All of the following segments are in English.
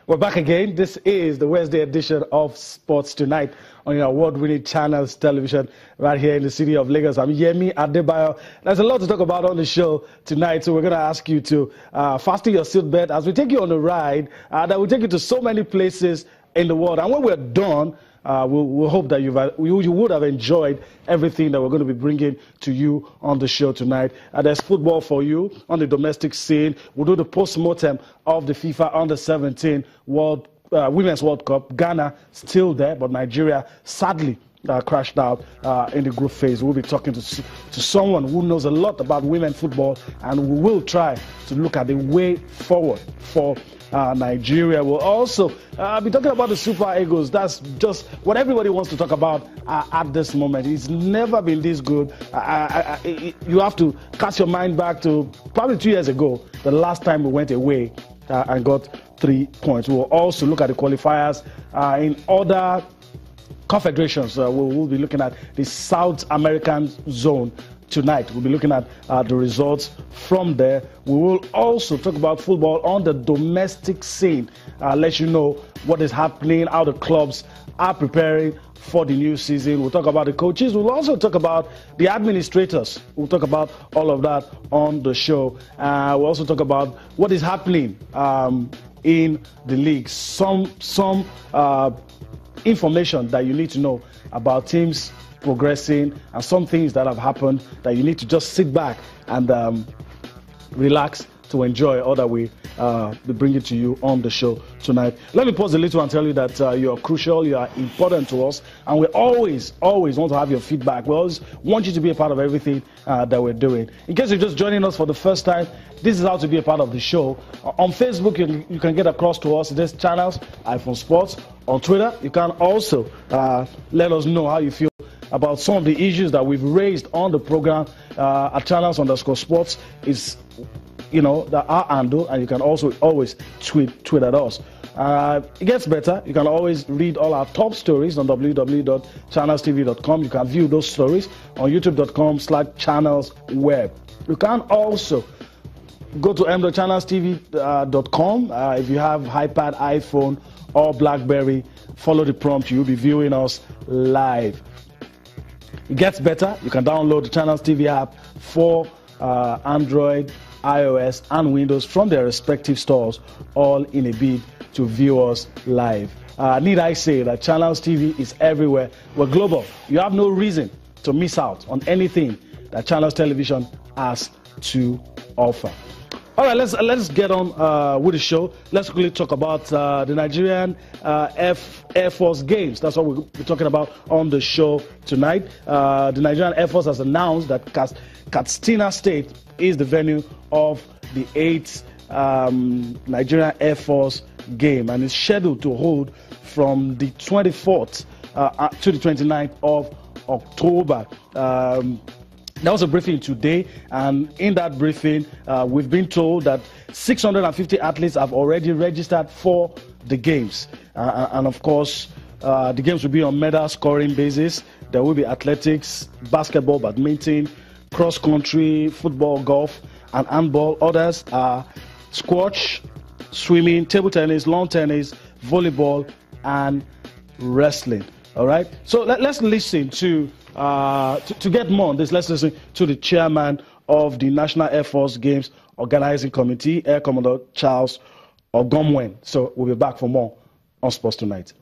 We're back again. This is the Wednesday edition of Sports Tonight on your award-winning Channels Television right here in the city of Lagos. I'm Yemi Adebayo. There's a lot to talk about on the show tonight, so we're going to ask you to fasten your seatbelt as we take you on a ride that will take you to so many places in the world. And when we're done, we'll hope that you would have enjoyed everything that we're going to be bringing to you on the show tonight. There's football for you on the domestic scene. We'll do the post-mortem of the FIFA Under-17 Women's World Cup. Ghana still there, but Nigeria sadly crashed out in the group phase. We'll be talking to someone who knows a lot about women football, and we will try to look at the way forward for Nigeria. We'll also be talking about the Super Eagles. That's just what everybody wants to talk about at this moment. It's never been this good. You have to cast your mind back to probably 2 years ago, the last time we went away and got 3 points. We'll also look at the qualifiers in other confederations. We'll be looking at the South American zone tonight. We'll be looking at the results from there. We will also talk about football on the domestic scene, let you know what is happening, how the clubs are preparing for the new season. We'll talk about the coaches. We'll also talk about the administrators. We'll talk about all of that on the show. We'll also talk about what is happening in the league. Some information that you need to know about teams progressing and some things that have happened that you need to just sit back and relax to enjoy, or that we bring it to you on the show tonight. Let me pause a little and tell you that you're crucial, you are important to us, and we always want to have your feedback. We always want you to be a part of everything that we're doing. In case you're just joining us for the first time, this is how to be a part of the show. On Facebook, you can get across to us. There's Channels iPhone Sports. On Twitter, you can also let us know how you feel about some of the issues that we've raised on the program at Channels_Sports is, our handle, and you can also always tweet at us. It gets better. You can always read all our top stories on www.channelstv.com. You can view those stories on youtube.com/channelsweb. You can also go to m.channelstv.com. If you have iPad, iPhone, or BlackBerry, follow the prompt. You'll be viewing us live. It gets better. You can download the Channels TV app for Android, iOS, and Windows from their respective stores, all in a bid to view us live. Need I say that Channels TV is everywhere. We're global. You have no reason to miss out on anything that Channels Television has to offer. All right, let's get on with the show. Let's quickly talk about the Nigerian Air Force Games. That's what we'll be talking about on the show tonight. The Nigerian Air Force has announced that Katsina State is the venue of the 8th Nigerian Air Force Game, and is scheduled to hold from the 24th to the 29th of October. There was a briefing today, and in that briefing, we've been told that 650 athletes have already registered for the games. And of course, the games will be on medal scoring basis. There will be athletics, basketball, badminton, cross-country, football, golf, and handball. Others are squash, swimming, table tennis, lawn tennis, volleyball, and wrestling. All right? So let's listen to get more on this. Let's listen to the chairman of the National Air Force Games Organizing Committee, Air Commodore Charles Ogomwen. So we'll be back for more on Sports Tonight.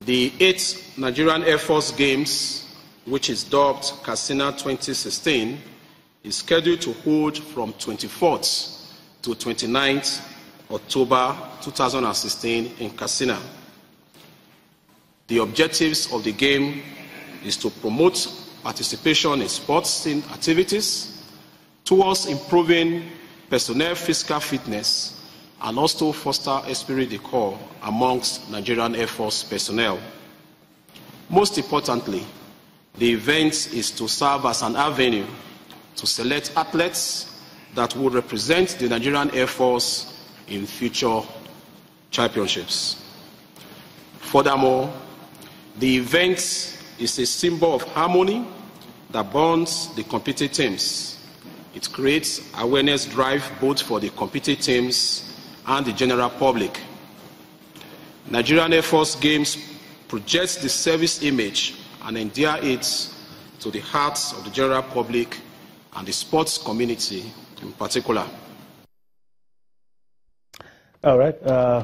The 8th Nigerian Air Force Games, which is dubbed Katsina 2016, is scheduled to hold from 24th to 29th October 2016 in Katsina. The objectives of the game is to promote participation in sports activities towards improving personnel physical fitness and also foster esprit de corps amongst Nigerian Air Force personnel. Most importantly, the event is to serve as an avenue to select athletes that will represent the Nigerian Air Force in future championships. Furthermore, the event is a symbol of harmony that bonds the competing teams. It It creates awareness drive both for the competing teams and the general public. Nigerian Air Force Games projects the service image and endear it to the hearts of the general public and the sports community in particular. All right.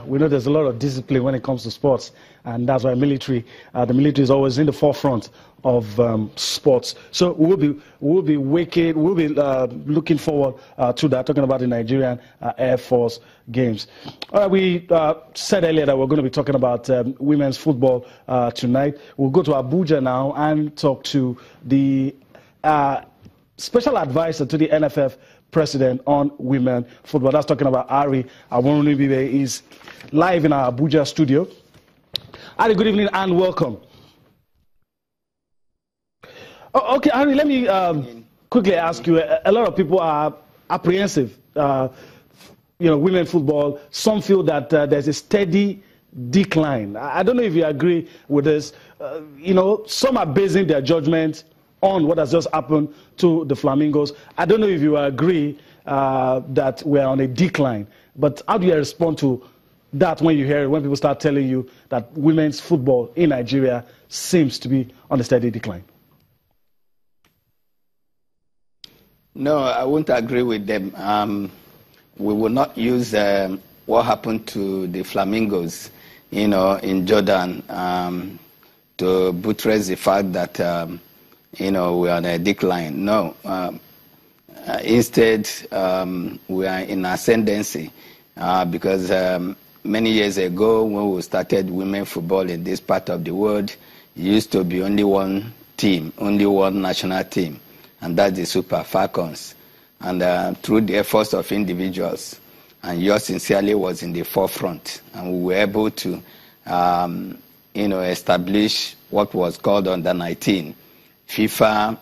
We know there's a lot of discipline when it comes to sports, and that's why the military is always in the forefront of sports. So we'll be looking forward to that. Talking about the Nigerian Air Force Games. We said earlier that we're going to be talking about women's football tonight. We'll go to Abuja now and talk to the special advisor to the NFF president on women football. That's talking about Ari Awonibibe. Is live in our Abuja studio. Ari, good evening and welcome. Okay, Ari, let me quickly ask you. A lot of people are apprehensive. Women football. Some feel that there's a steady decline. I don't know if you agree with this. Some are basing their judgment on what has just happened to the Flamingos. I don't know if you agree that we're on a decline, but how do you respond to that when you hear it, when people start telling you that women's football in Nigeria seems to be on a steady decline? No, I won't agree with them. We will not use what happened to the Flamingos, in Jordan to buttress the fact that we're on a decline. No. Instead, we are in ascendancy because many years ago when we started women football in this part of the world, it used to be only one team, only one national team, and that's the Super Falcons. And through the efforts of individuals, and yours sincerely was in the forefront, and we were able to establish what was called Under 19. FIFA,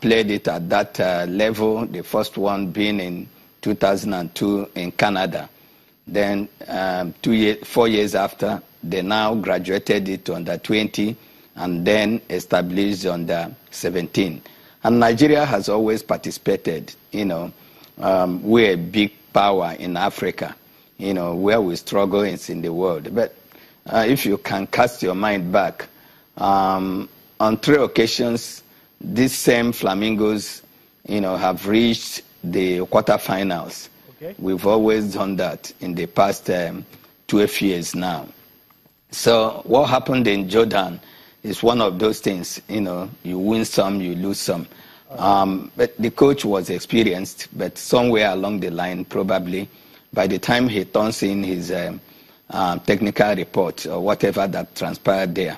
played it at that level, the first one being in 2002 in Canada. Then 4 years after, they now graduated it to Under 20 and then established Under 17. And Nigeria has always participated. We're a big power in Africa, where we struggle is in the world. But if you can cast your mind back, on 3 occasions, these same Flamingos, have reached the quarterfinals. Okay. We've always done that in the past 12 years now. So what happened in Jordan is one of those things. You win some, you lose some. But the coach was experienced, but somewhere along the line, probably, by the time he turns in his technical report or whatever that transpired there,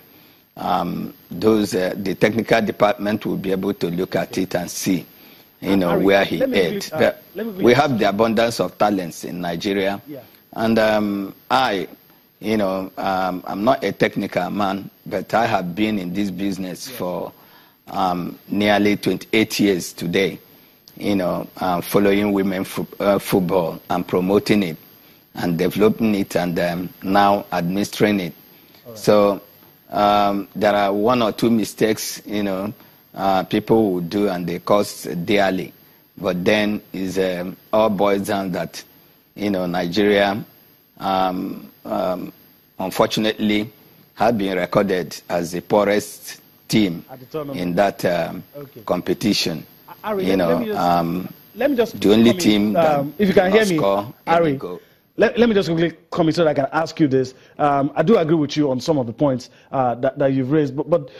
the technical department will be able to look at it and see, where he is. We have the abundance of talents in Nigeria, yeah. And I'm not a technical man, but I have been in this business for nearly 28 years today, following women football and promoting it and developing it and now administering it. Right. So there are 1 or 2 mistakes, people will do and they cost dearly. But then all boils down that, Nigeria, unfortunately, have been recorded as the poorest team in that competition. Ari, let me just the only team that if you can hear me, Ari. Let me just quickly come in so that I can ask you this. I do agree with you on some of the points that you've raised, but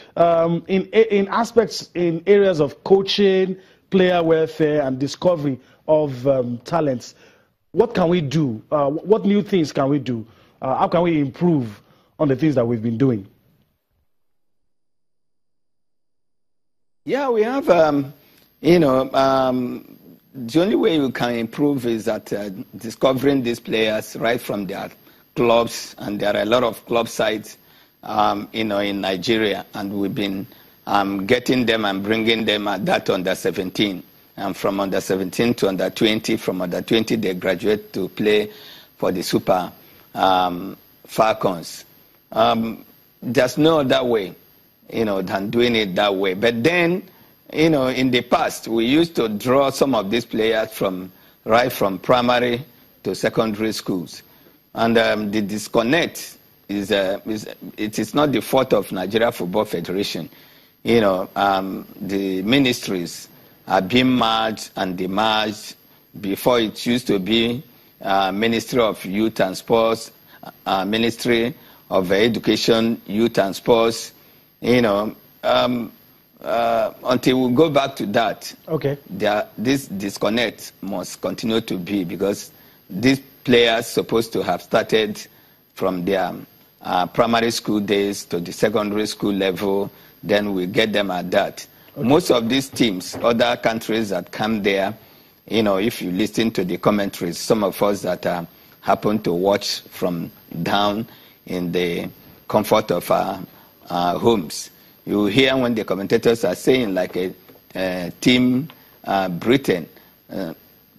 in aspects, in areas of coaching, player welfare, and discovery of talents, what can we do? What new things can we do? How can we improve on the things that we've been doing? Yeah, we have, the only way you can improve is that discovering these players right from their clubs, and there are a lot of club sites, in Nigeria, and we've been getting them and bringing them at that Under 17, and from Under 17 to Under 20, from Under 20 they graduate to play for the Super Falcons. There's no other way, than doing it that way. But then in the past, we used to draw some of these players right from primary to secondary schools. And the disconnect it is not the fault of Nigeria Football Federation. The ministries are being merged and demerged. Before, it used to be Ministry of Youth and Sports, Ministry of Education, Youth and Sports. Until we go back to that, okay, this disconnect must continue to be, because these players supposed to have started from their primary school days to the secondary school level. Then we get them at that. Okay. Most of these teams, other countries that come there, if you listen to the commentaries, some of us that happen to watch from down in the comfort of our homes, you hear when the commentators are saying, like a team Britain,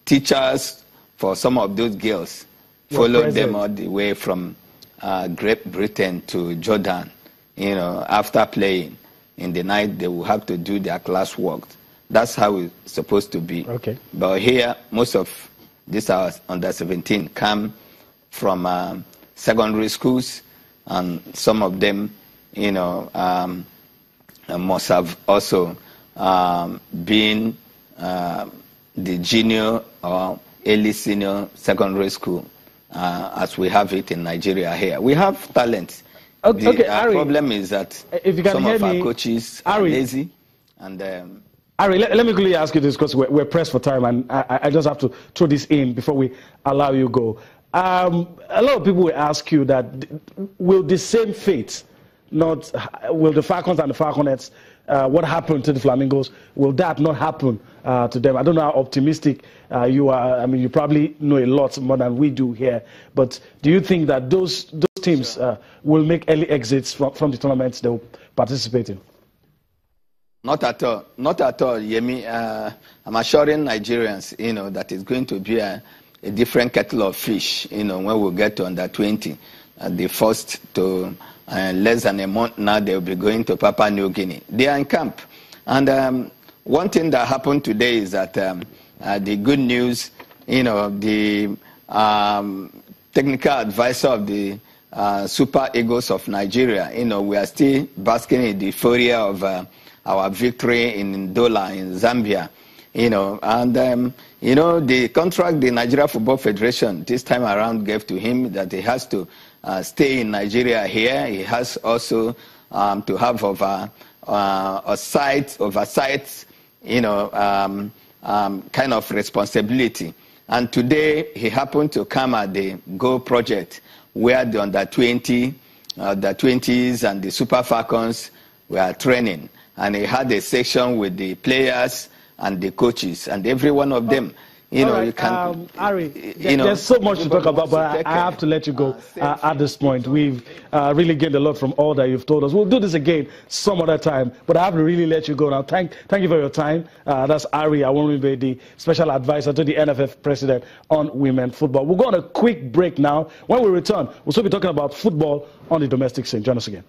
teachers for some of those girls followed them all the way from Great Britain to Jordan. After playing in the night, they will have to do their class work. That's how it's supposed to be. Okay. But here, most of these under 17 come from secondary schools, and some of them, must have also been the junior or early senior secondary school, as we have it in Nigeria here. We have talent. Okay, the problem is that some of our coaches are lazy. And Ari, let me quickly ask you this, because we're pressed for time, and I just have to throw this in before we allow you go. A lot of people will ask you that, will the same fate, will the Falcons and the Falconets, what happened to the Flamingos, will that not happen to them? I don't know how optimistic you are. I mean, you probably know a lot more than we do here. But do you think that those teams will make early exits from the tournaments they will participate in? Not at all. Not at all, Yemi. I'm assuring Nigerians, that it's going to be a different kettle of fish, when we get to under 20. The first to less than a month now, they'll be going to Papua New Guinea. They are in camp. And one thing that happened today is that the good news, the technical advisor of the Super Eagles of Nigeria, we are still basking in the euphoria of our victory in Ndola in Zambia. The contract the Nigeria Football Federation this time around gave to him, that he has to stay in Nigeria here. He has also to have oversight, kind of responsibility. And today he happened to come at the Go project, where the under 20, the 20s and the Super Falcons were training. And he had a section with the players and the coaches, and every one of them. Right. You can. Ari, there's so much to talk about, but I have to let you go at this point. We've really gained a lot from all that you've told us. We'll do this again some other time, but I have to really let you go now. Thank you for your time. That's Ari Awonribe, the special advisor to the NFF president on women football. We'll go on a quick break now. When we return, we'll still be talking about football on the domestic scene. Join us again.